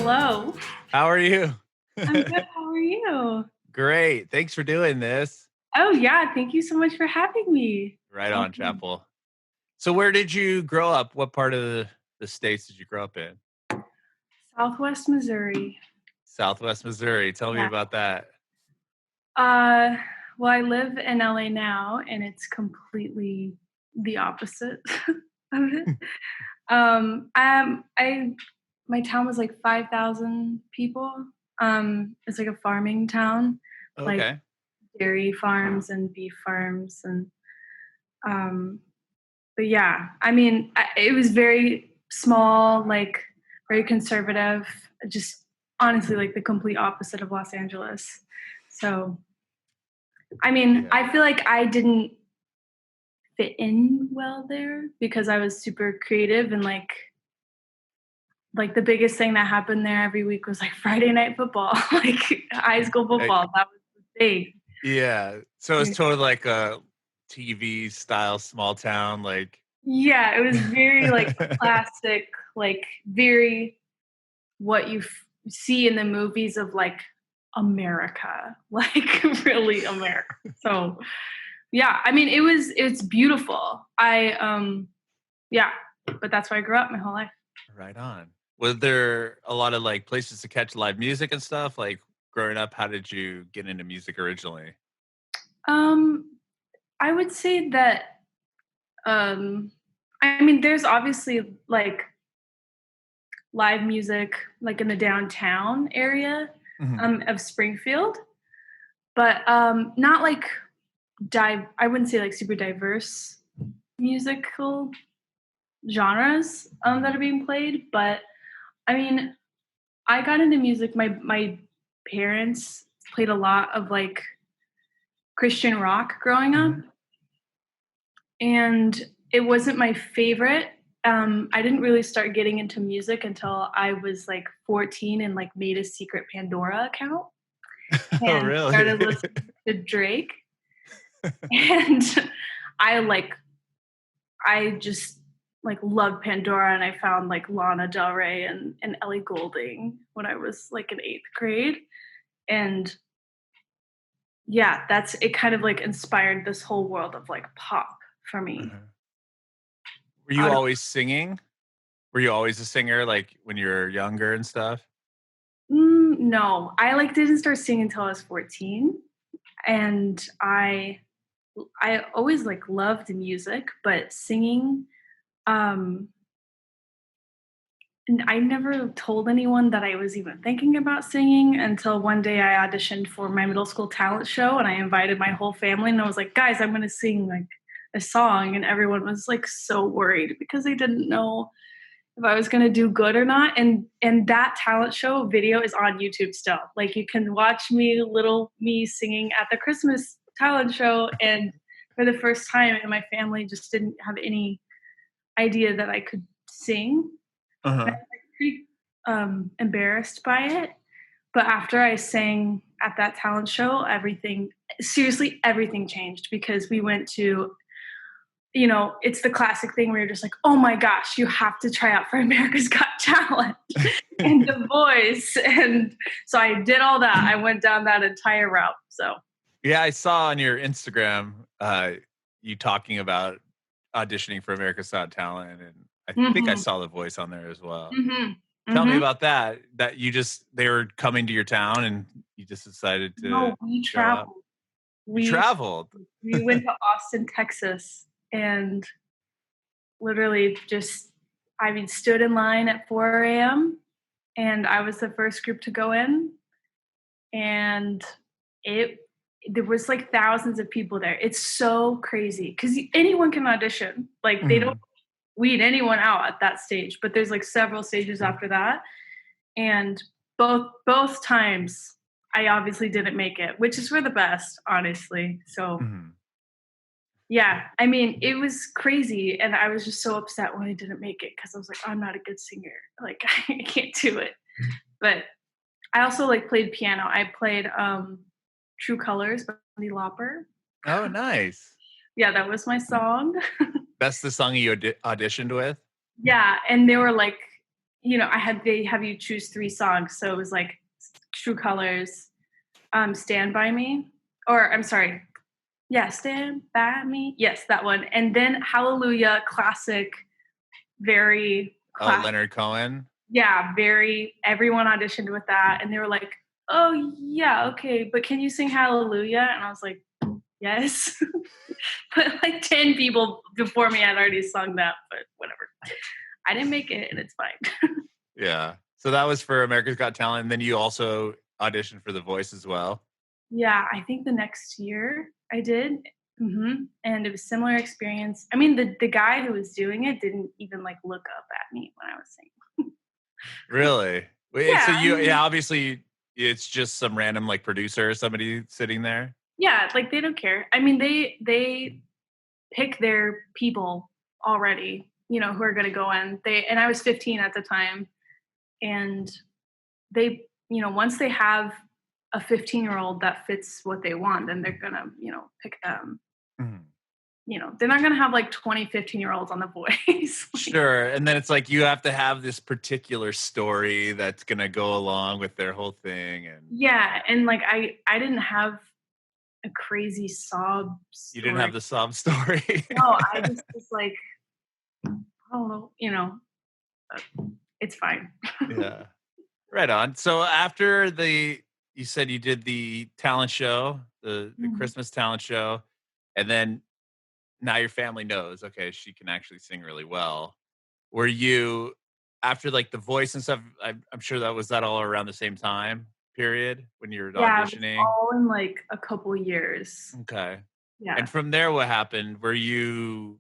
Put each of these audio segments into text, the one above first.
Hello. How are you? I'm good. How are you? Great. Thanks for doing this. Oh, yeah. Thank you so much for having me. Right on, Awesome. Chappell. So where did you grow up? What part of the states did you grow up in? Southwest Missouri. Southwest Missouri. Tell me Yeah. about that. Uh, well, I live in LA now, and it's completely the opposite of it. I my town was like 5,000 people. It's like a farming town, like Okay. dairy farms and beef farms, and um, but yeah, I mean, it was very small, like very conservative, just honestly like the complete opposite of Los Angeles. So, I mean, Yeah. I feel like I didn't fit in well there because I was super creative and like the biggest thing that happened there every week was like Friday night football, like high school Like, football. That was the thing. yeah. So it's totally like a TV style small town, like Yeah, it was very like classic, like very what you see in the movies of like America, like really America. So yeah, I mean it's beautiful. Yeah, but that's where I grew up my whole life. right on. Was there a lot of like places to catch live music and stuff? Like growing up, how did you get into music originally? Um, I would say that um I mean there's obviously like live music like in the downtown area Mhm. of Springfield, but not like I wouldn't say like super diverse musical genres that are Mhm. being played, but I mean, I got into music. My parents played a lot of like Christian rock growing up, Mhm. and it wasn't my favorite. I didn't really start getting into music until I was like 14 and like made a secret Pandora account Oh, and really? started listening to Drake. And I like I just like loved Pandora and I found like Lana Del Rey and Ellie Goulding when I was like in 8th grade. And yeah, that's it kind of like inspired this whole world of like pop for me. Uh-huh. Were you Out of always singing? Were you always a singer, like, when you were younger and stuff? no, I like didn't start singing until I was 14 and I always like loved music, but singing um and I never told anyone that I was even thinking about singing until one day I auditioned for my middle school talent show and I invited my whole family and I was like, "Guys, I'm going to sing like a song." And everyone was like so worried because they didn't know if I was going to do good or not. And that talent show video is on YouTube still. Like you can watch me little me singing at the Christmas talent show and for the first time and my family just didn't have any idea that I could sing Uh-huh. pretty embarrassed by it. But after I sang at that talent show, seriously, everything changed because we went to, it's the classic thing where you're just like, oh my gosh, you have to try out for America's Got Talent and The Voice. And so I did all that. I went down that entire route. So, Yeah, I saw on your Instagram, you talking about auditioning for America's Got Talent, and I think I hmm saw The Voice on there as well. hmm Tell me hmm about that they were coming to your town and you just decided to no, we show up? traveled. You We traveled. we went to Austin, Texas, and literally just I mean, stood in line at 4 a.m. and I was the first group to go in, and it there was like thousands of people there. It's so crazy because anyone can audition. Like they don't Mhm. weed anyone out at that stage, but there's like several stages after that, and both times I obviously didn't make it, which is for the best, honestly. So Mhm. yeah, I mean, it was crazy, and I was just so upset when I didn't make it because I was like, "I'm not a good singer, like, I can't do it." But I also, like, played piano. I played, True Colors by Cyndi Lauper. Oh, nice. Yeah, that was my song. That's the song you auditioned with? Yeah, and they were like, they have you choose 3 songs, so it was like True Colors, Stand By Me, or I'm sorry, yeah, Stand By Me. Yes, that one. And then Hallelujah, classic, very Oh, classic. Leonard Cohen. Yeah, very everyone auditioned with that and they were like, "Oh, yeah, okay, but can you sing Hallelujah?" And I was like, "Yes." But like 10 people before me had already sung that, but whatever. I didn't make it and it's fine. Yeah. So that was for America's Got Talent, and then you also auditioned for The Voice as well? Yeah, I think the next year I did. And it was similar experience. I mean, the guy who was doing it didn't even like look up at me when I was singing. Really? Wait, Yeah, so I you mean, yeah, obviously, it's just some random, like, producer or somebody sitting there? yeah, like they don't care. I mean, they pick their people already, who are going to go in. And I was 15 at the time, and they, once they have a 15-year-old that fits what they want, then they're going to, pick them. Mhm. They're not going to have like 20, 15-year-olds on the voice. Like, Sure, and then it's like you have to have this particular story that's gonna go along with their whole thing, and yeah, and like I didn't have a crazy sob you didn't have story. the sob story. No, I just was like, I don't know, it's fine. Yeah. Right on. So after you said you did the talent show, the Mhm. Christmas talent show, and then now your family knows, okay, she can actually sing really well. Were you after like the voice and stuff? I'm sure that all around the same time period when you were Yeah, it was auditioning. all in like a couple years. Okay. And Yeah. from there, what happened? Were did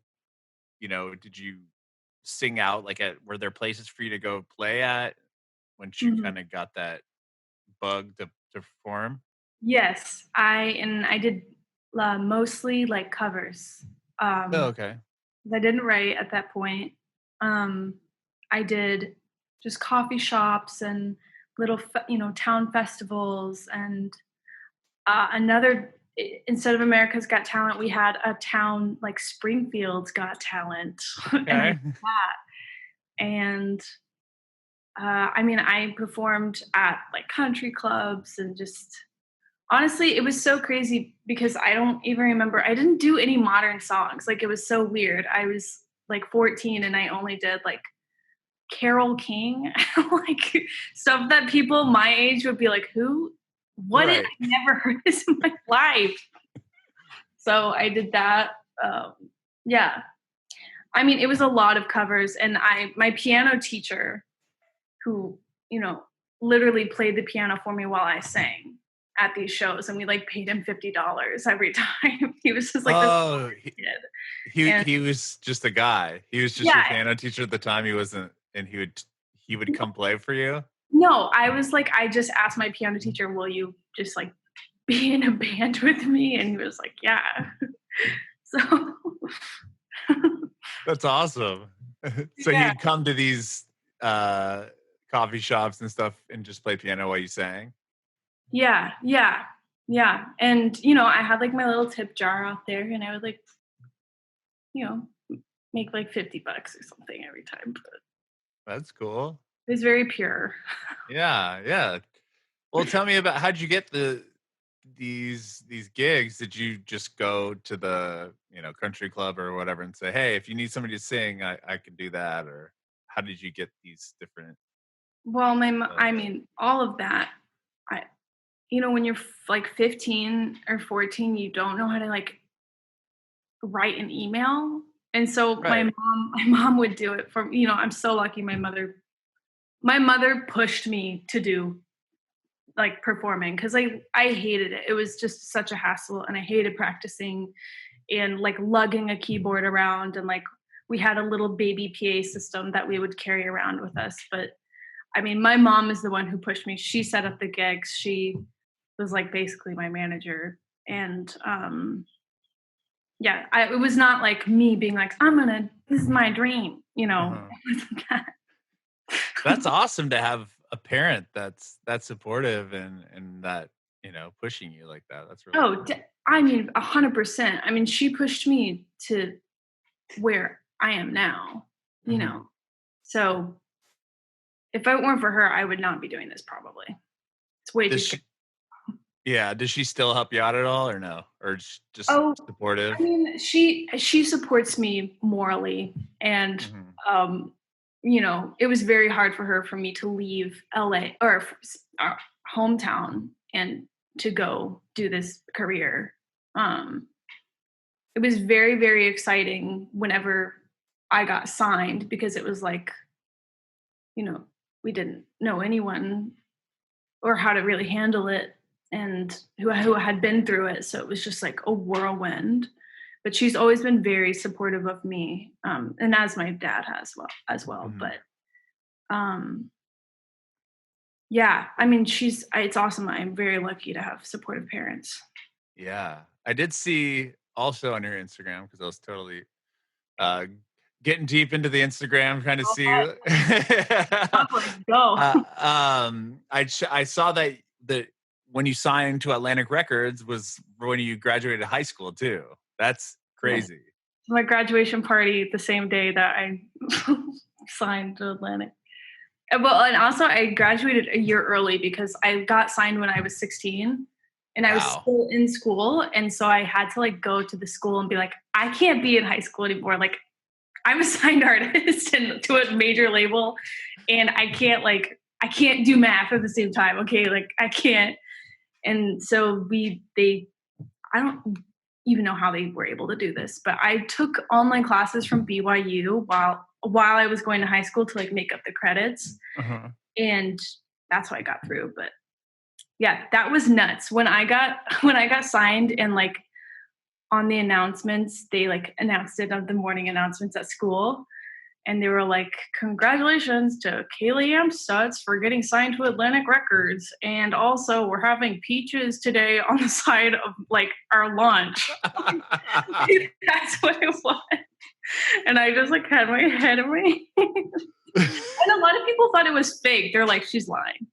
you sing out like were there places for you to go play at once you Mhm. kind of got that bug to perform? Yes, I did mostly like covers. Oh, Um, okay. 'Cause I didn't write at that point. Um, I did just coffee shops and little, town festivals and instead of America's Got Talent, we had a town like Springfield's Got Talent, and I did Okay. that. And I mean, I performed at like country clubs and just honestly, it was so crazy because I don't even remember. I didn't do any modern songs. Like it was so weird. I was like 14 and I only did like Carole King, like stuff that people my age would be like, "Who? What did I Right. never heard this in my life?" So I did that. Um, yeah, I mean, it was a lot of covers, and my piano teacher, who you know literally played the piano for me while I sang at these shows, and we like paid him $50 every time. He was just like this Oh, kid, he and he was just a guy. He was just your yeah, piano teacher at the time. He wasn't, and he would come play for you. no, I was like, I just asked my piano teacher, "Will you just like be in a band with me?" And he was like, "Yeah." So That's awesome. So yeah, you'd come to these uh, coffee shops and stuff and just play piano while you sang. yeah, yeah, yeah. And I had like my little tip jar out there, and I would like you know make like $50 or something every time. But That's cool. it was very pure. Yeah, yeah. Well, tell me about how'd you get these gigs? Did you just go to the country club or whatever and say, "Hey, if you need somebody to sing, I can do that," or how did you get these different? Well, Uh, I mean, all of that. I, when you're like 15 or 14, you don't know how to like write an email, and so my right. mom, my mom would do it for. I'm so lucky. My mother pushed me to do like performing because I hated it. It was just such a hassle, and I hated practicing and like lugging a keyboard around, and like we had a little baby PA system that we would carry around with us. But I mean, my mom is the one who pushed me. She set up the gigs. She was like basically my manager, and yeah, it was not like me being like, this is my dream. Uh-huh. It wasn't that. That's awesome to have a parent that's supportive and that pushing you like that. That's really Oh, cool. I mean, 100%. I mean, she pushed me to where I am now, you Hmm. know. So if it weren't for her, I would not be doing this probably. It's way too Does scary. she Yeah, does she still help you out at all or no? Or just Oh, I supportive? mean, she supports me morally, and, Mhm. um, it was very hard for me to leave LA or our hometown and to go do this career. Um, it was very, very exciting whenever I got signed because it was like, you know, we didn't know anyone or how to really handle it and who had been through it. So it was just like a whirlwind. But she's always been very supportive of me, and as my dad has as well. Mhm. But yeah, I mean, it's awesome. I'm very lucky to have supportive parents. Yeah. I did see also on your Instagram because I was totally uh getting deep into the Instagram trying to Go see ahead, like go. I saw that when you signed to Atlantic Records was when you graduated high school too. That's Yes, crazy. my graduation party the same day that I signed to Atlantic. Well, and also I graduated a year early because I got signed when I was 16 and I was Wow. still in school. And so I had to like go to the school and be like, I can't be in high school anymore. Like I'm a signed artist and to a major label and I can't do math at the same time. Okay. Like I can't. And so I don't even know how they were able to do this, but I took online classes from BYU while I was going to high school to like make up the credits, Uh-huh. and that's how I got through. But yeah, that was nuts when I got when I got signed and like on the announcements they like announced it on the morning announcements at school, and they were like, "Congratulations to Kaylee Amstutz for getting signed to Atlantic Records, and also we're having peaches today on the side of like our lunch." That's what it was, and I just like had my head in my hands. And a lot of people thought it was fake. They're like, "She's lying."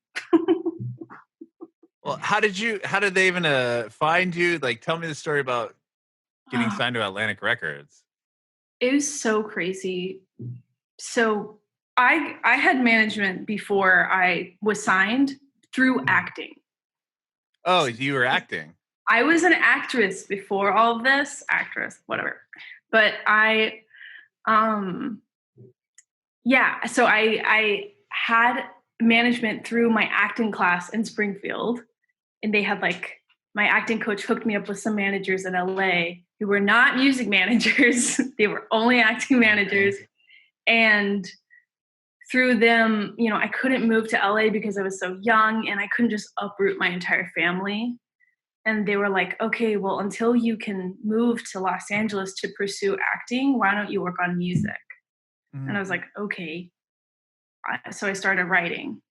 Well, how did they even find you? Like tell me the story about getting signed to Atlantic Records. It was so crazy. So I had management before I was signed through Mhm. acting. Oh, you were acting. I was an actress before all of this, actress, whatever. But um yeah, so I had management through my acting class in Springfield, and they had like my acting coach hooked me up with some managers in LA who were not music managers. They were only acting managers. And through them, I couldn't move to LA because I was so young and I couldn't just uproot my entire family. And they were like, okay, well, until you can move to Los Angeles to pursue acting, why don't you work on music? And I Mhm. was like, okay. So I started writing.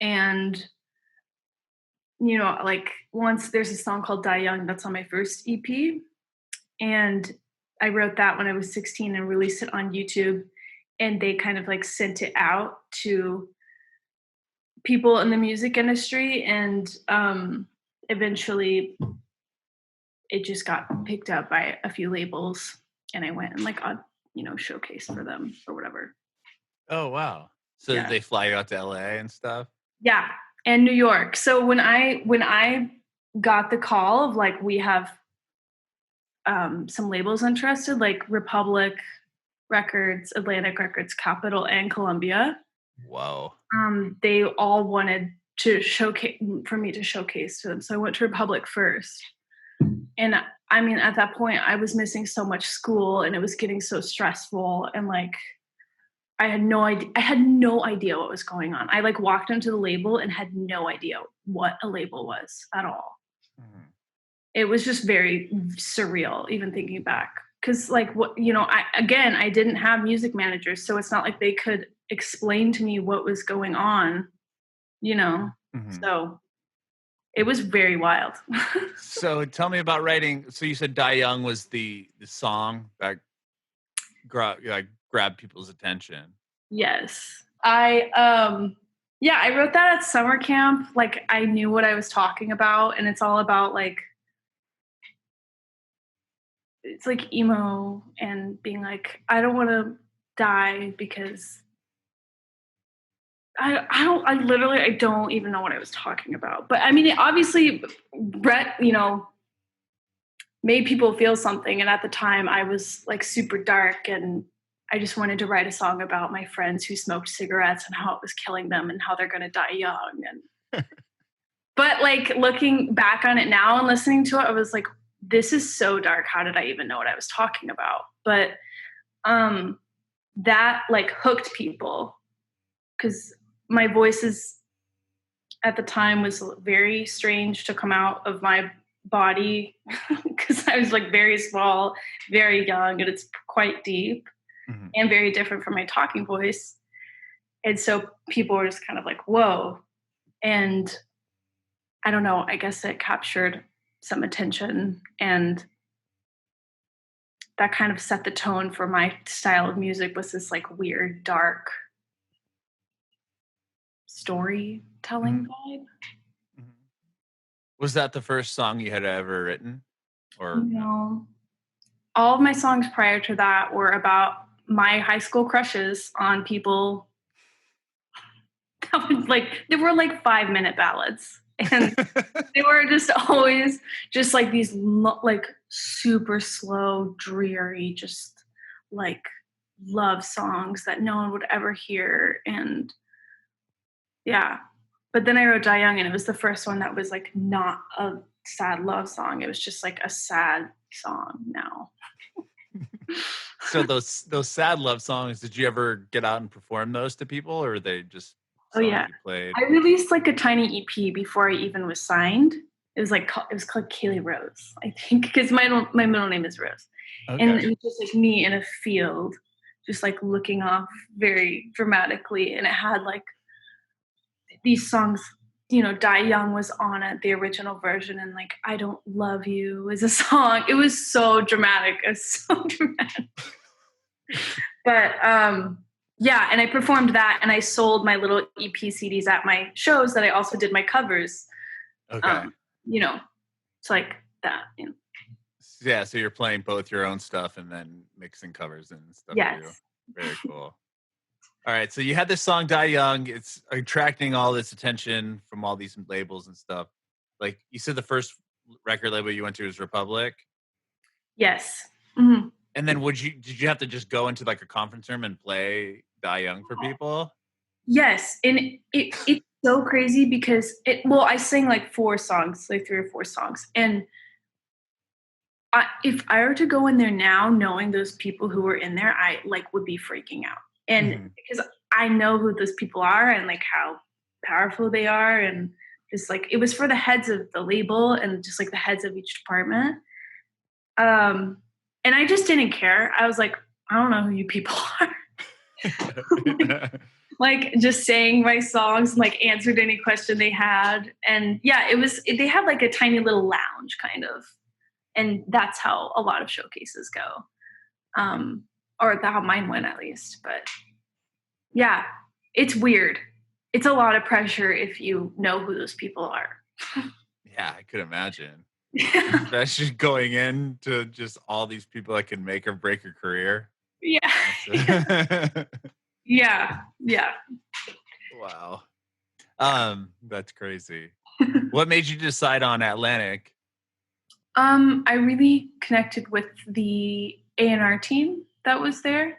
And, like once there's a song called Die Young that's on my first EP. And I wrote that when I was 16 and released it on YouTube. And they kind of like sent it out to people in the music industry. And eventually it just got picked up by a few labels. And I went and like, showcased for them or whatever. Oh, wow. So did Yeah. they fly you out to LA and stuff? Yeah. And New York. So when I got the call of like, we have some labels interested, like Republic Records, Atlantic Records, Capitol, and Columbia. Whoa. They all wanted to showcase for me to showcase to them. So I went to Republic first. And I mean, at that point, I was missing so much school and it was getting so stressful. And like, I had no idea. I had no idea what was going on. I like walked into the label and had no idea what a label was at all. Mhm. It was just very surreal, even thinking back. Cause like I didn't have music managers, so it's not like they could explain to me what was going on, you know. Mhm. So it was very wild. So tell me about writing. So you said "Die Young" was the song that grabbed people's attention. Yes. I wrote that at summer camp. Like I knew what I was talking about, and it's all about like it's like emo and being like, I don't want to die because I don't even know what I was talking about. But I mean, it obviously, Brett, made people feel something. And at the time, I was like super dark, and I just wanted to write a song about my friends who smoked cigarettes and how it was killing them and how they're going to die young. And but like looking back on it now and listening to it, I was like, this is so dark. How did I even know what I was talking about? But that like hooked people because my voice is at the time was very strange to come out of my body because I was like very small, very young, and it's quite deep Mhm. and very different from my talking voice. And so people were just kind of like, whoa. And I don't know, I guess it captured some attention, and that kind of set the tone for my style of music was this like weird, dark storytelling Mhm. vibe. Mhm. Was that the first song you had ever written, or no? All of my songs prior to that were about my high school crushes on people that was like they were like 5-minute ballads. And they were just always just like these like super slow, dreary, just like love songs that no one would ever hear. And yeah. But then I wrote Die Young, and it was the first one that was like not a sad love song. It was just like a sad song now. So those sad love songs, did you ever get out and perform those to people, or were they just Oh songs yeah. you played? I released like a tiny EP before I even was signed. It was called Kaylee Rose, I think, because my middle name is Rose, and Okay. it was just like me in a field, just like looking off very dramatically, and it had like these songs. Die Young was on it, the original version, and like I Don't Love You is a song. It was so dramatic. It was so dramatic. But yeah, and I performed that, and I sold my little EP CDs at my shows that I also did my covers. Okay. Um, you know, it's like that. Yeah, so you're playing both your own stuff and then mixing covers and stuff too. Yes. Very cool. All right, so you had this song "Die Young." It's attracting all this attention from all these labels and stuff. Like you said, the first record label you went to was Republic, Yes. Mhm. and then did you have to just go into like a conference room and play "Die Young" for people? Yes, and it's so crazy because I sang like 4 songs, like 3 or 4 songs, and if I were to go in there now, knowing those people who were in there, I like would be freaking out. And Mhm. because I know who those people are and like how powerful they are, and just like it was for the heads of the label and just like the heads of each department. Um, and I just didn't care. I was like, I don't know who you people are. Like just sang my songs and like answered any question they had. And yeah, they had like a tiny little lounge kind of. And that's how a lot of showcases go. Um, or how mine went at least. But yeah, it's weird. It's a lot of pressure if you know who those people are. Yeah, I could imagine, especially going into just all these people that can make or break your career. Yeah. That's Yeah. Yeah. wow. That's crazy. What made you decide on Atlantic? I really connected with the A&R team that was there.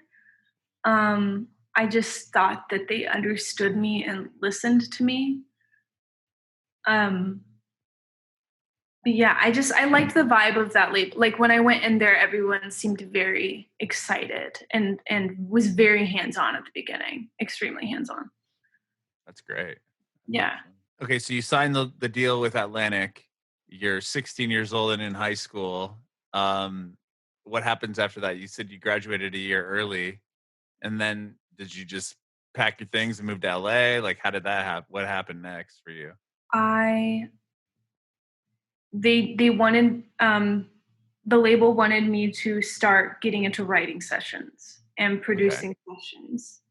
I just thought that they understood me and listened to me. Um, but yeah, I liked the vibe of that label. Like when I went in there, everyone seemed very excited and was very hands on at the beginning, extremely hands on. That's great. That's Yeah. awesome. Okay, so you signed the deal with Atlantic. You're 16 years old and in high school. Um, what happens after that? You said you graduated a year early, and then did you just pack your things and move to LA? Like, how did that happen? What happened next for you? I they wanted the label wanted me to start getting into writing sessions and Okay. producing sessions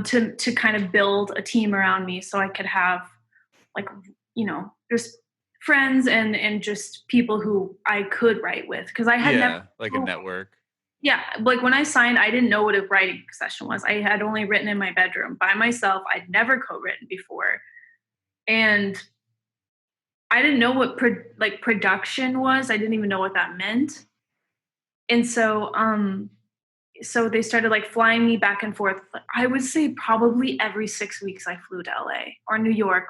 to kind of build a team around me so I could have like just friends and just people who I could write with because I had never Yeah, like a network. Yeah, like when I signed, I didn't know what a writing session was. I had only written in my bedroom by myself. I'd never co-written before. And I didn't know what production was. I didn't even know what that meant. And so they started like flying me back and forth. I would say probably every 6 weeks I flew to LA or New York.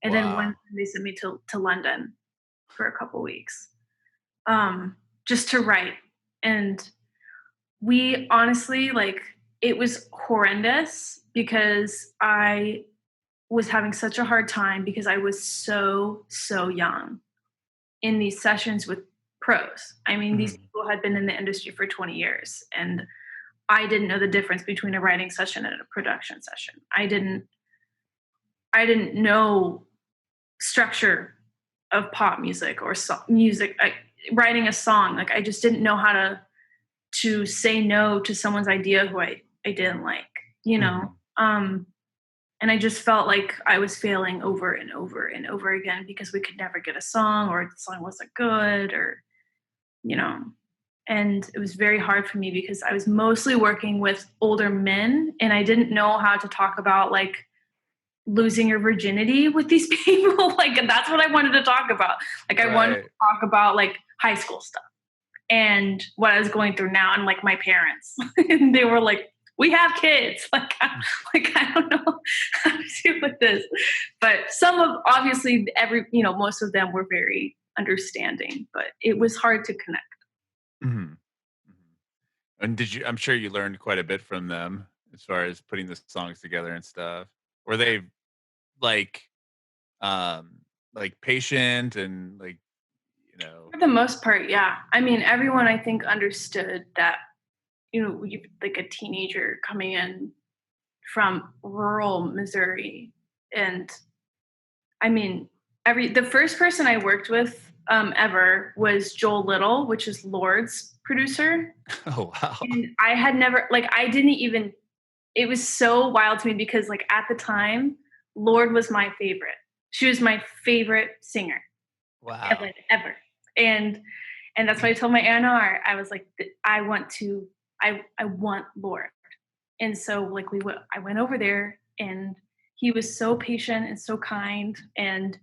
And then Wow. when they sent me to London for a couple weeks. Just to write. And we honestly, like, it was horrendous because I was having such a hard time because I was so young in these sessions with pros. I mean, these Mhm. people had been in the industry for 20 years, and I didn't know the difference between a writing session and a production session. I didn't know structure of pop music or music. Writing a song, like I just didn't know how to say no to someone's idea who I didn't like, you know? Mhm. And I just felt like I was failing over and over and over again because we could never get a song or the song wasn't good or, you know, and it was very hard for me because I was mostly working with older men and I didn't know how to talk about like losing your virginity with these people. Like that's what I wanted to talk about. Like I wanted to Right. talk about like high school stuff and what I was going through now and like my parents. And they were like, we have kids. Like I don't know how to deal with this. But some of obviously most of them were very understanding, but it was hard to connect. Mhm. Mhm. And I'm sure you learned quite a bit from them as far as putting the songs together and stuff. Were they like, um, like patient and like, you know For the most part, yeah. I mean, everyone I think understood that, you like a teenager coming in from rural Missouri. And I mean, the first person I worked with ever was Joel Little, which is Lord's producer. Oh, wow. And I had never like I didn't even it was so wild to me because like at the time, Lord was my favorite. She was my favorite singer Wow. like ever. And that's why I told my A&R, I was like, I want Lord. And so like I went over there and he was so patient and so kind and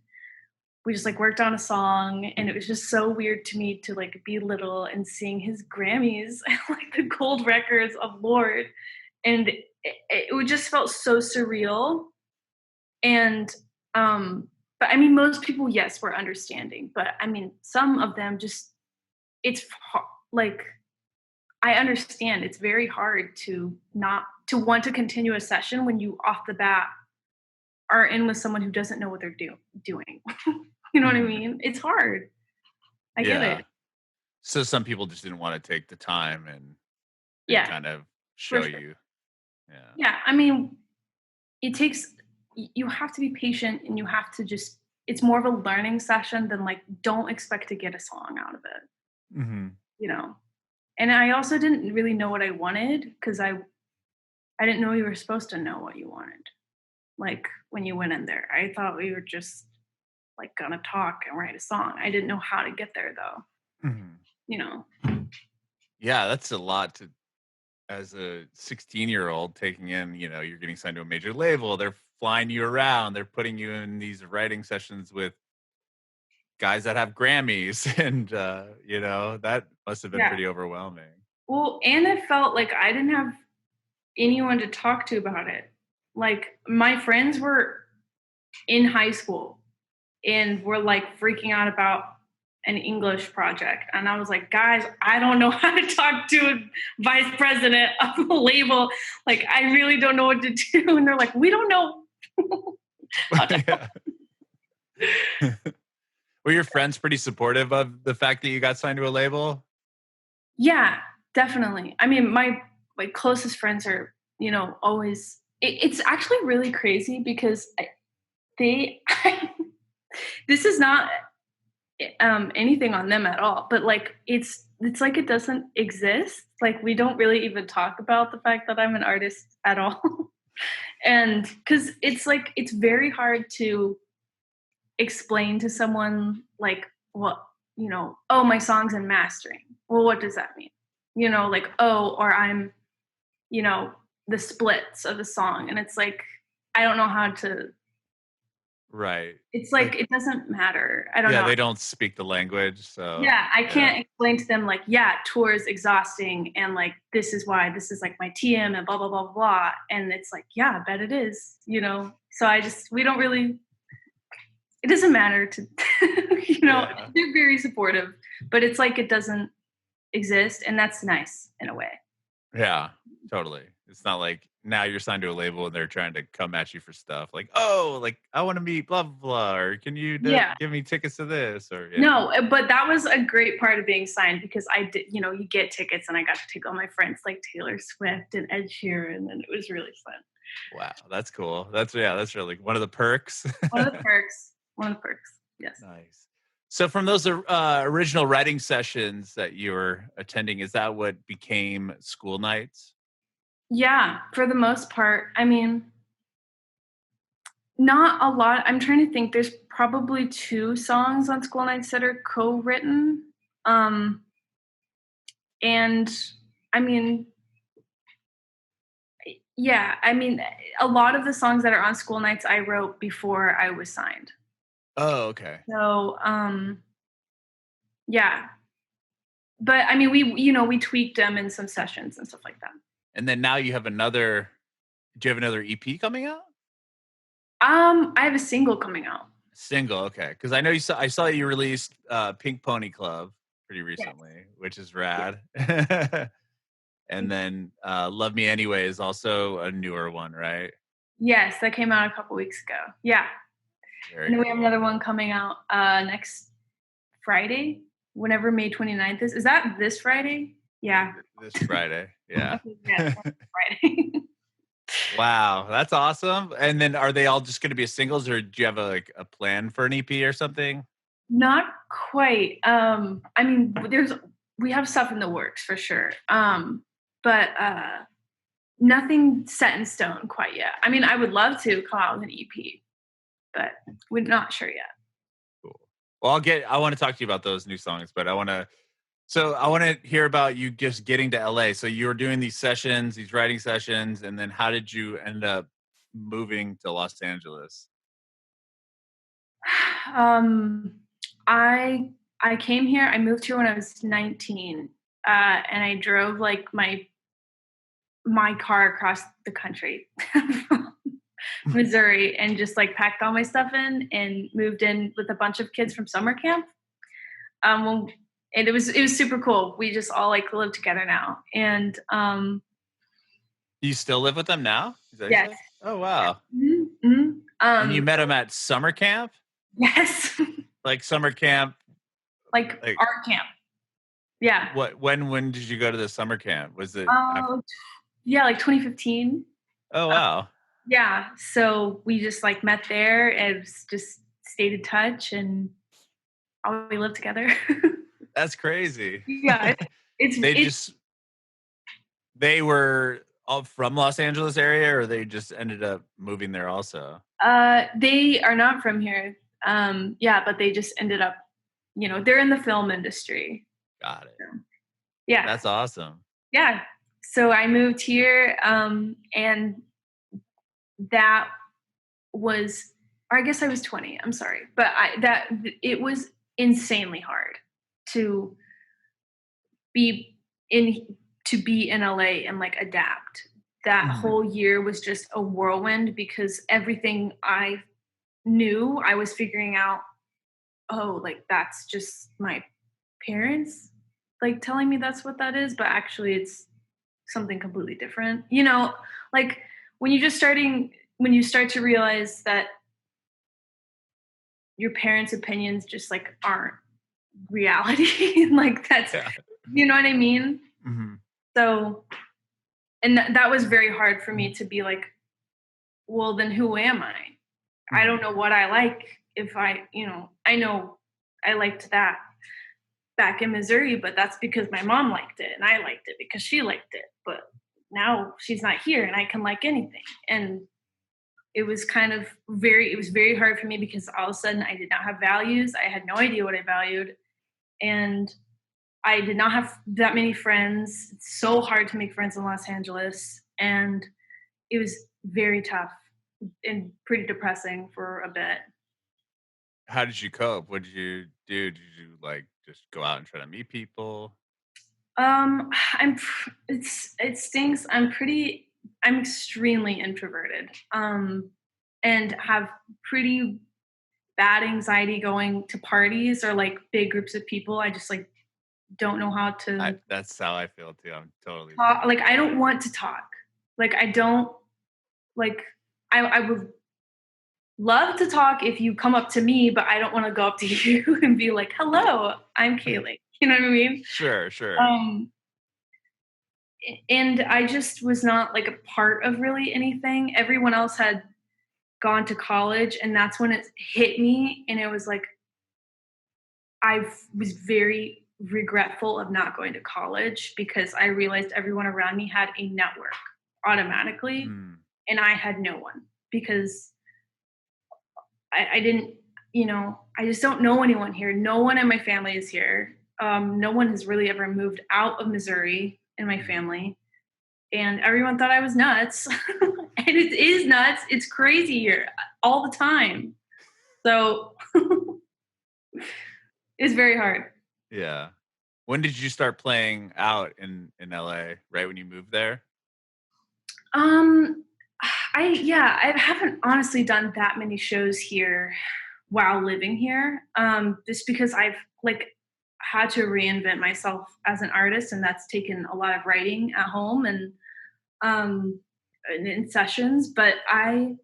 we just like worked on a song and it was just so weird to me to like be little and seeing his Grammys and like the gold records of Lord and it just felt so surreal and but I mean most people yes were understanding but I mean some of them just it's like I understand it's very hard to not to want to continue a session when you off the bat are in with someone who doesn't know what they're doing. You know what I Mhm. mean? It's hard. I get Yeah. it. So some people just didn't wanna take the time and Yeah, kind of for show sure. you. Yeah. Yeah, I mean, it takes you have to be patient and you have to just it's more of a learning session than like don't expect to get a song out of it, Mhm. you know. And I also didn't really know what I wanted because I didn't know you were supposed to know what you wanted. Like when you went in there, I thought we were just like gonna talk and write a song. I didn't know how to get there though, Mhm. you know. Yeah, that's a lot to as a 16-year-old taking in, you're getting signed to a major label, they're flying you around, they're putting you in these writing sessions with guys that have Grammys and, that must have been Yeah. pretty overwhelming. Well, and it felt like I didn't have anyone to talk to about it. Like my friends were in high school and were like freaking out about an English project. And I was like, guys, I don't know how to talk to a vice president of a label. Like, I really don't know what to do. And they're like, we don't know. How to- Yeah. Were your friends pretty supportive of the fact that you got signed to a label? yeah, definitely. I mean, my closest friends are, always. It's actually really crazy because they. This is not anything on them at all but like it's like it doesn't exist like we don't really even talk about the fact that I'm an artist at all and because it's like it's very hard to explain to someone like what oh my song's in mastering well what does that mean like, oh, or I'm, the splits of the song. And it's like, I don't know how to, Right. it's like, Like, it doesn't matter. I don't yeah, know. they don't speak the language, so Yeah, I yeah. can't explain to them like, yeah, tour is exhausting and like this is why this is like my TM and blah blah blah blah. And it's like, yeah, I bet it is. So we don't really it doesn't matter to Yeah. they're very supportive, but it's like it doesn't exist and that's nice in a way. Yeah, totally. It's not like now you're signed to a label and they're trying to come at you for stuff like, "Oh, like, I wanna meet blah, blah, blah," or, "Can you Yeah. give me tickets to this?" Or yeah. No, but that was a great part of being signed because I did, you get tickets and I got to take all my friends like Taylor Swift and Ed Sheeran and it was really fun. Wow, that's cool. That's really one of the perks. One of the perks. One of the perks. Yes. Nice. So from those original writing sessions that you were attending, is that what became school nights? Yeah, for the most part. I mean, not a lot. I'm trying to think. There's probably 2 songs on School Nights that are co-written. Um, and I mean, yeah, I mean, a lot of the songs that are on School Nights I wrote before I was signed. Oh, okay. So, yeah. But I mean, we tweaked them in some sessions and stuff like that. And then now you have do you have another EP coming out? I have a single coming out. Single, okay. Because I saw you released Pink Pony Club pretty Yes. recently, which is Yes. rad. And then Love Me Anyway is also a newer one, right? Yes, that came out a couple weeks ago. Yeah. Very And then we have cool. another one coming out next Friday, whenever May 29th is. Is that this Friday? Yeah. This Friday. Yeah. Okay, yes, next Friday. Wow, that's awesome. And then are they all just gonna be singles or do you have a plan for an EP or something? Not quite. I mean, we have stuff in the works for sure. But nothing set in stone quite yet. I mean, I would love to come out with an EP, but we're not sure yet. Cool. Well, I wanna talk to you about those new songs, but I wanna hear about you just getting to LA. So you were doing these sessions, these writing sessions, and then how did you end up moving to Los Angeles? Um, I came here. I moved here when I was 19, and I drove like my car across the country from Missouri and just like packed all my stuff in and moved in with a bunch of kids from summer camp. Well, and it was super cool. We just all like live together now, and Do you still live with them now? Is that what you yes, said? Oh, wow. mhm, mhm. And you met them at summer camp? Yes, Like summer camp, like like art camp. Yeah. when did you go to the summer camp? Was it Oh, yeah, like 2015. Oh, Uh, wow. yeah, so we just like met there and just stayed in touch, and we lived together. That's crazy. Yeah, They it's just they were all from Los Angeles area, or they just ended up moving there also? they are not from here. Yeah, but they just ended up, they're in the film industry. Got it. So, yeah, That's awesome. yeah. So I moved here, and that was, or I guess I was 20. I'm sorry, but it was insanely hard to be in LA and like adapt. That Mhm. whole year was just a whirlwind because everything I knew, I was figuring out, oh, like that's just my parents like telling me that's what that is, but actually it's something completely different. Like when when you start to realize that your parents' opinions just like aren't reality, like that's, Yeah. you know what I mean? Mhm. So, and that was very hard for me to be like, well, then who am I? I don't Mhm. know what I like. If I know I liked that back in Missouri, but that's because my mom liked it and I liked it because she liked it. But now she's not here and I can like anything. And it was very hard for me because all of a sudden I did not have values. I had no idea what I valued. And I did not have that many friends. It's so hard to make friends in Los Angeles, and it was very tough and pretty depressing for a bit. How did you cope? What did you do? Did you like just go out and try to meet people? It stinks. I'm extremely introverted. And have pretty bad anxiety going to parties or like big groups of people. I just like don't know how to That's how I feel too. I'm totally the talk. same. Like I don't want to talk. Like I don't like I would love to talk if you come up to me, but I don't want to go up to you and be like, "Hello, I'm Kaylee." You know what I mean? Sure, sure. Um, and I just was not like a part of really anything. Everyone else had gone to college, and that's when it hit me, and it was like was very regretful of not going to college because I realized everyone around me had a network automatically, Mm. and I had no one because I didn't, I just don't know anyone here. No one in my family is here. No one has really ever moved out of Missouri in my Mhm. family. And everyone thought I was nuts. And it is nuts. It's crazy here all the time. So it's very hard. Yeah. When did you start playing out in LA? Right when you moved there? Um, I haven't honestly done that many shows here while living here. Just because I've like had to reinvent myself as an artist, and that's taken a lot of writing at home um and in sessions. But I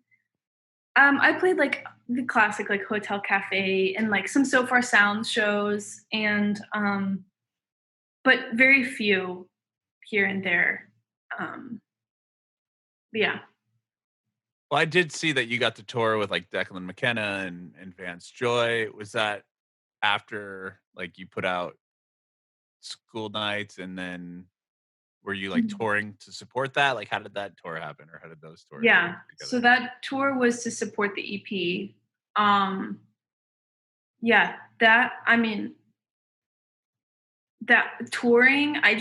played like the classic like Hotel Cafe and like some So Far Sound shows and but very few here and there. Um, yeah. Well, I did see that you got to tour with like Declan McKenna and Vance Joy. Was that after like you put out school nights and then were you like Mhm. touring to support that? Like how did that tour happen or how did those tours Yeah. come So together? that tour was to support the EP. Um, yeah, that I mean that touring, I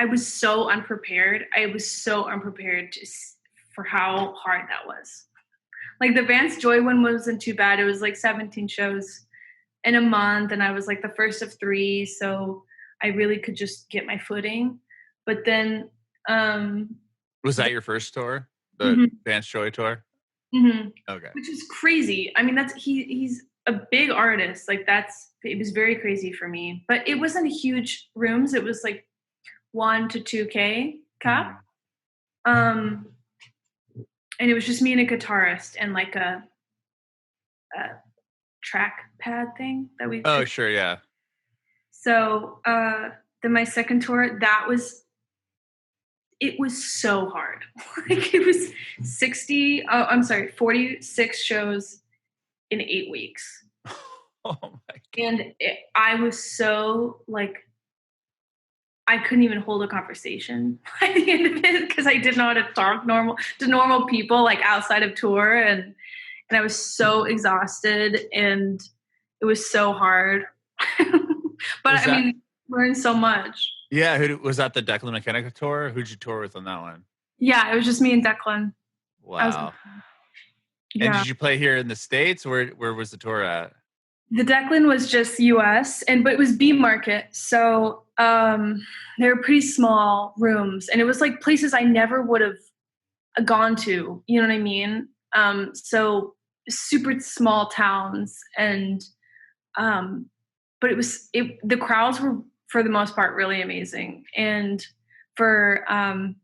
was so unprepared. I was so unprepared for how hard that was. Like the Vance Joy one wasn't too bad. It was like 17 shows in a month, and I was like the first of three, so I really could just get my footing. But then, um, Was the, that your first tour? The mhm, Vance Joy tour? mhm, Okay. which is crazy. I mean, he's a big artist. Like it was very crazy for me. But it wasn't huge rooms. It was like 1 to 2K cap. Mhm. Um, and it was just me and a guitarist and like a track pad thing that we Oh, could. sure, yeah. So then my second tour, it was so hard. Like it was 46 shows in 8 weeks. Oh my god. And I was so like, I couldn't even hold a conversation by the end of it because I didn't know how to talk to normal people like outside of tour. And I was so exhausted and it was so hard. But Was I that mean, learned so much. yeah, was that the Declan McKenna tour? Who'd you tour with on that one? Yeah, it was just me and Declan. I was, Wow. And yeah. did you play here in the States? Where was the tour at? The Declan was just US but it was B market. So they were pretty small rooms and it was like places I never would have gone to, you know what I mean? So super small towns and um but the crowds were for the most part really amazing. And for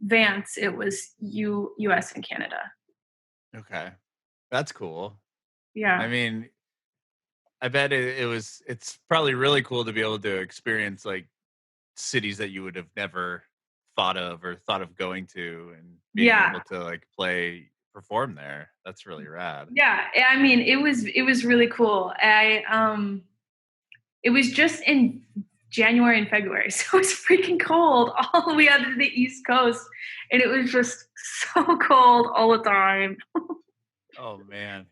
Vance it was US and Canada. Okay. That's cool. I Yeah. mean, I bet it's probably really cool to be able to experience like cities that you would have never thought of or thought of going to and being able Yeah. to like perform there. That's really rad. Yeah, I mean, it was really cool. It was just in January and February, so it was freaking cold all the way out to the East Coast, and it was just so cold all the time. Oh man.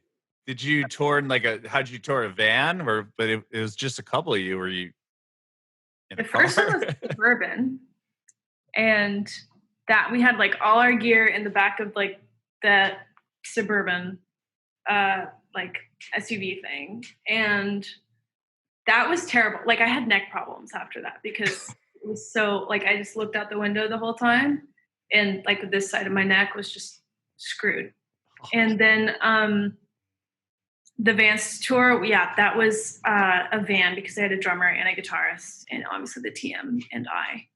Did you tour in like how'd you tour a van or but it was just a couple of you? Were you in a The first one was car? Suburban, and that we had like all our gear in the back of like the Suburban, like SUV thing, and that was terrible. Like I had neck problems after that because it was so like I just looked out the window the whole time, and like this side of my neck was just screwed. And then the Vance tour, yeah, that was a van because I had a drummer and a guitarist, and obviously the TM and I.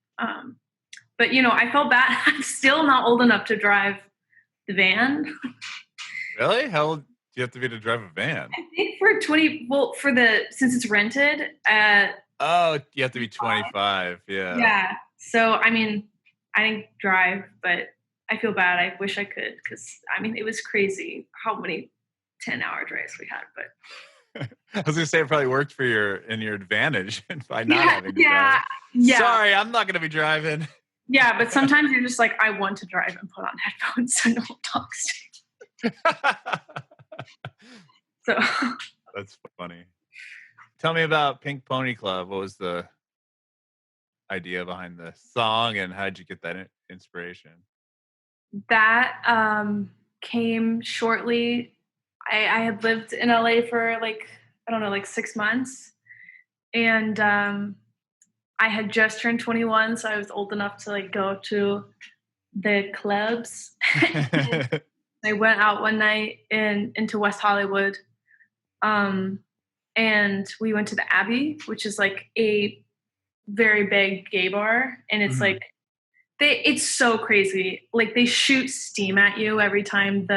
But you know, I felt bad. I'm still not old enough to drive the van. Really? How old do you have to be to drive a van? I think for 20, well, since it's rented, Oh, you have to be 25. Yeah. yeah. So I mean, I didn't drive, but I feel bad. I wish I could because I mean, it was crazy how many 10-hour drives we had. But I was gonna say it probably worked for your advantage by not yeah, having to drive. yeah, yeah. Sorry, I'm not gonna be driving. Yeah, but sometimes you're just like, I want to drive and put on headphones so no one talks to me. So That's funny. Tell me about Pink Pony Club. What was the idea behind the song, and how did you get that inspiration? that came shortly. I had lived in LA for like, I don't know, like 6 months. And I had just turned 21, so I was old enough to like go to the clubs. I went out one night into West Hollywood, and we went to the Abbey, which is like a very big gay bar, and it's Mhm. like it's so crazy. Like they shoot steam at you every time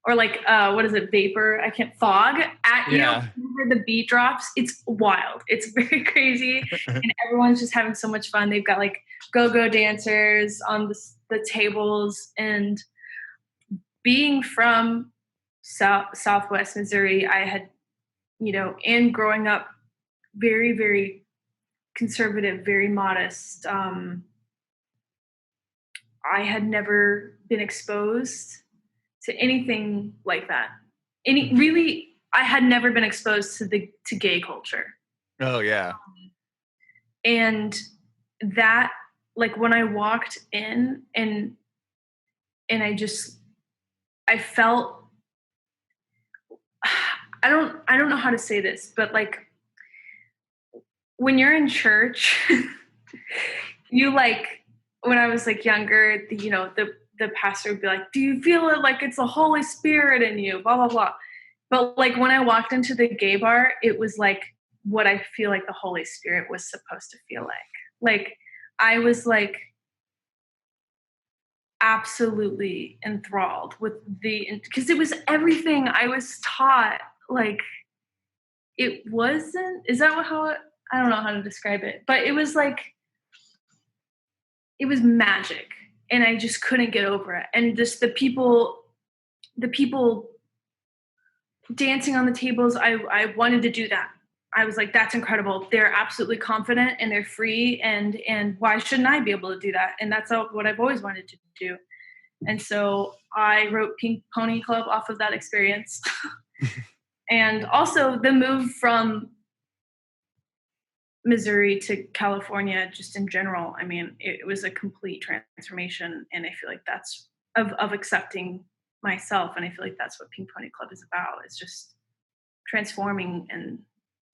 or like what is it, vapor? I can't fog at you Yeah. whenever the beat drops. It's wild. It's very crazy, and everyone's just having so much fun. They've got like go-go dancers on the tables, and being from Southwest Missouri, I had, you know, and growing up very, very conservative, very modest. I had never been exposed to anything like that. Mhm. Really, I had never been exposed to gay culture, Oh, yeah. and that, like when I walked in and I felt I don't know how to say this, but like when you're in church, you like when I was like younger, you know, the pastor would be like, "Do you feel it like it's the Holy Spirit in you?" Blah blah blah. But like when I walked into the gay bar, it was like what I feel like the Holy Spirit was supposed to feel like. Like I was like absolutely enthralled with because it was everything I was taught. Like it wasn't. Is that how I don't know how to describe it, but it was like it was magic, and I just couldn't get over it. And just the people dancing on the tables, I wanted to do that. I was like, that's incredible. They're absolutely confident and they're free, and why shouldn't I be able to do that? And that's what I've always wanted to do. And so I wrote Pink Pony Club off of that experience. And also the move from Missouri to California, just in general. I mean, it was a complete transformation, and I feel like that's of accepting myself, and I feel like that's what Pink Pony Club is about. It's just transforming and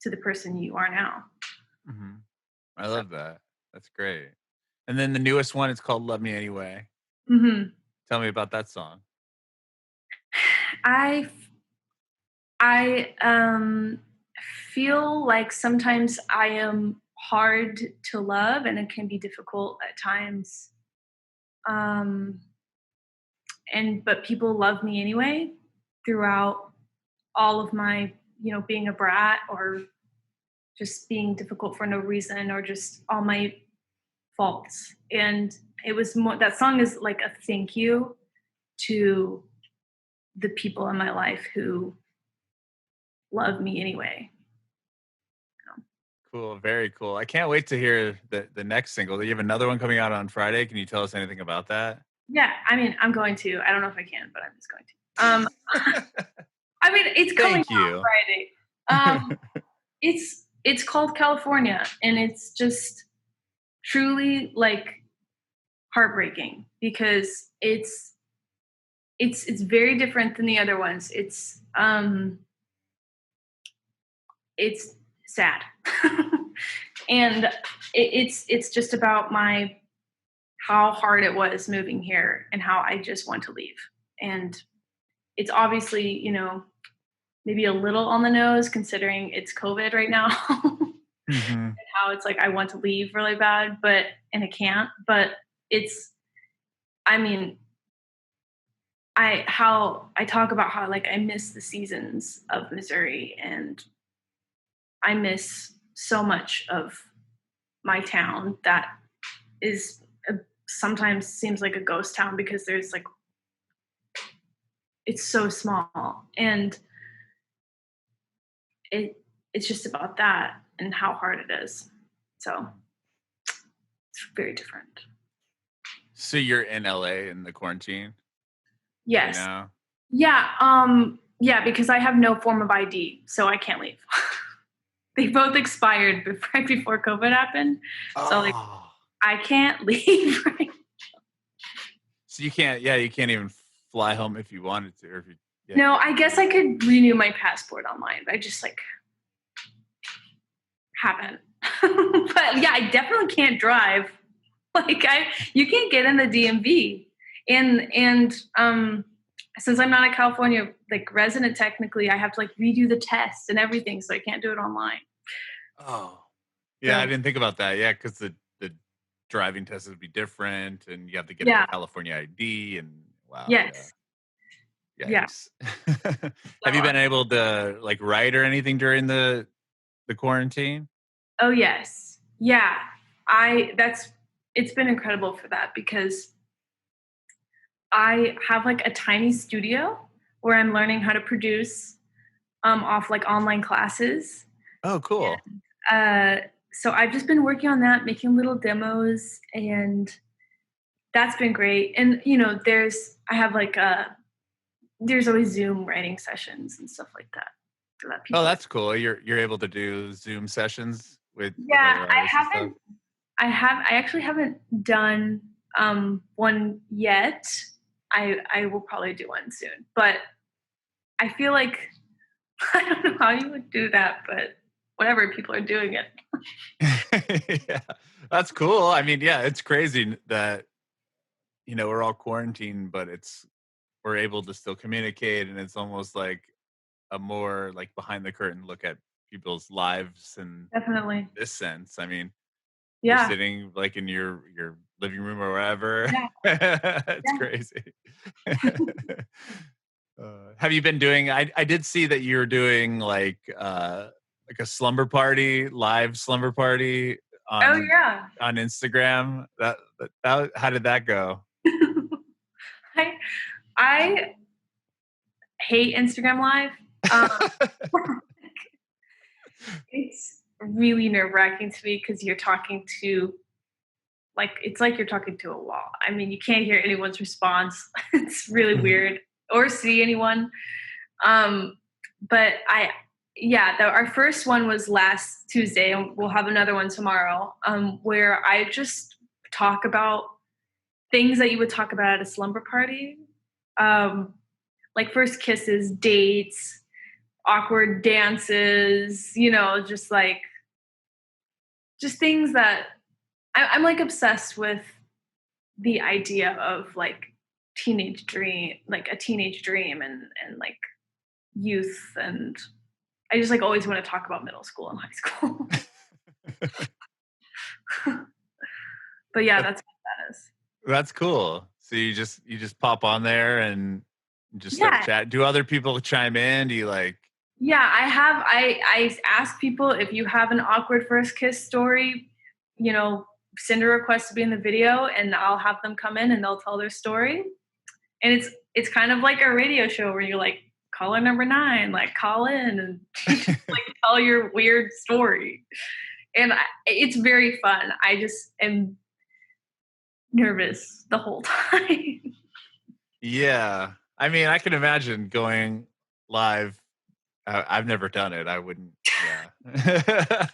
to the person you are now. Mhm. I So, love that. That's great. And then the newest one, it's called Love Me Anyway. mhm. Tell me about that song. I I feel like sometimes I am hard to love, and it can be difficult at times. Um, but people love me anyway throughout all of my, you know, being a brat or just being difficult for no reason or just all my faults. And it was more, that song is like a thank you to the people in my life who love me anyway. Cool, very cool. I can't wait to hear the next single. Do you have another one coming out on Friday? Can you tell us anything about that? Yeah, I mean, I'm going to. I don't know if I can, but I'm just going to. I mean, it's coming Thank out you. Friday. It's called California, and it's just truly like heartbreaking because it's very different than the other ones. It's sad. And it's just about my how hard it was moving here and how I just want to leave. And it's obviously, maybe a little on the nose considering it's COVID right now. Hmm. And how it's like I want to leave really bad, and I can't. But it's I mean, I talk about how like I miss the seasons of Missouri and I miss so much of my town that is sometimes seems like a ghost town because there's like it's so small and it's just about that and how hard it is. So it's very different. So you're in LA in the quarantine right Yes. now? Yeah, because I have no form of ID, so I can't leave. They both expired right before COVID happened. So like Oh. I can't leave. Right? So you can't even fly home if you wanted to, or if you, yeah, No, I guess I could renew my passport online, but I just like haven't. But yeah, I definitely can't drive. Like you can't get in the DMV. And since I'm not a California like resident technically, I have to like redo the test and everything, so I can't do it online. Oh. Yeah, I So didn't think about that. Yeah, because the driving test would be different, and you have to get a yeah, California ID, and wow, yeah, yes, yeah. yikes. Have So you been able to like write or anything during the quarantine? oh yes, yeah. I that's it's been incredible for that because I have like a tiny studio where I'm learning how to produce off like online classes. Oh, cool. So I've just been working on that, making little demos, and that's been great. And I have like there's always Zoom writing sessions and stuff like that so that Oh, people are. that's cool. You're able to do Zoom sessions with Yeah, other artists and stuff. I actually haven't done one yet. I will probably do one soon, but I feel like I don't know how you would do that, but whatever, people are doing it. Yeah, that's cool. I mean, yeah, it's crazy that we're all quarantined, but we're able to still communicate, and it's almost like a more like behind the curtain look at people's lives in Definitely. this sense. I mean, you're Yeah. sitting like in your living room or wherever. Yeah. It's Yeah. crazy. Have you been doing? I did see that you're doing like a slumber party, live slumber party Oh on yeah. on Instagram. How did that go? I I hate Instagram Live. Um, it's really nerve-wracking to me because you're talking to it's like you're talking to a wall. I mean, you can't hear anyone's response. It's really Mhm. weird or see anyone. Um, but our first one was last Tuesday, and we'll have another one tomorrow. Where I just talk about things that you would talk about at a slumber party, um, like first kisses, dates, awkward dances. Just things that I'm like obsessed with the idea of like a teenage dream and like youth and I just like always want to talk about middle school and high school. But yeah, That- that's what that is. That's cool. So you just pop on there and just start Yeah. chat. Do other people chime in? Do you like? Yeah, I ask people if you have an awkward first kiss story, send a request to be in the video and I'll have them come in and they'll tell their story. And it's kind of like a radio show where you're like caller number 9, like call in and you just like tell your weird story. And it's very fun. I just am nervous the whole time. Yeah. I mean, I can imagine going live. I've never done it. I wouldn't. Yeah.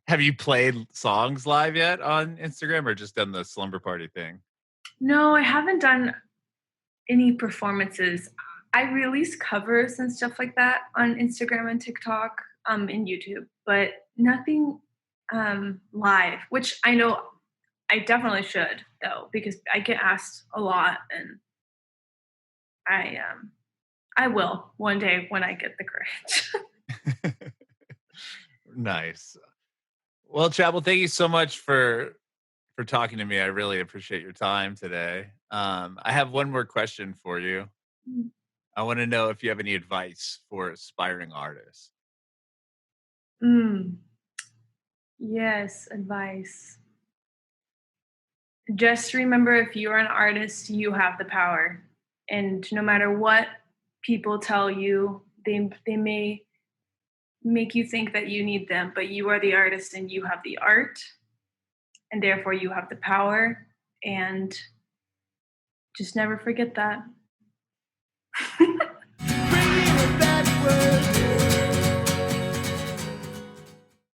Have you played songs live yet on Instagram or just done the slumber party thing? No, I haven't done any performances. I release covers and stuff like that on Instagram and TikTok, and YouTube, but nothing live, which I know I definitely should though, because I get asked a lot and I will one day when I get the courage. Nice. Well, Chapel, thank you so much for talking to me. I really appreciate your time today. I have one more question for you. I want to know if you have any advice for aspiring artists. Mm, yes, advice. Just remember if you're an artist, you have the power. And no matter what people tell you, they may make you think that you need them, but you are the artist and you have the art, and therefore you have the power. And just never forget that.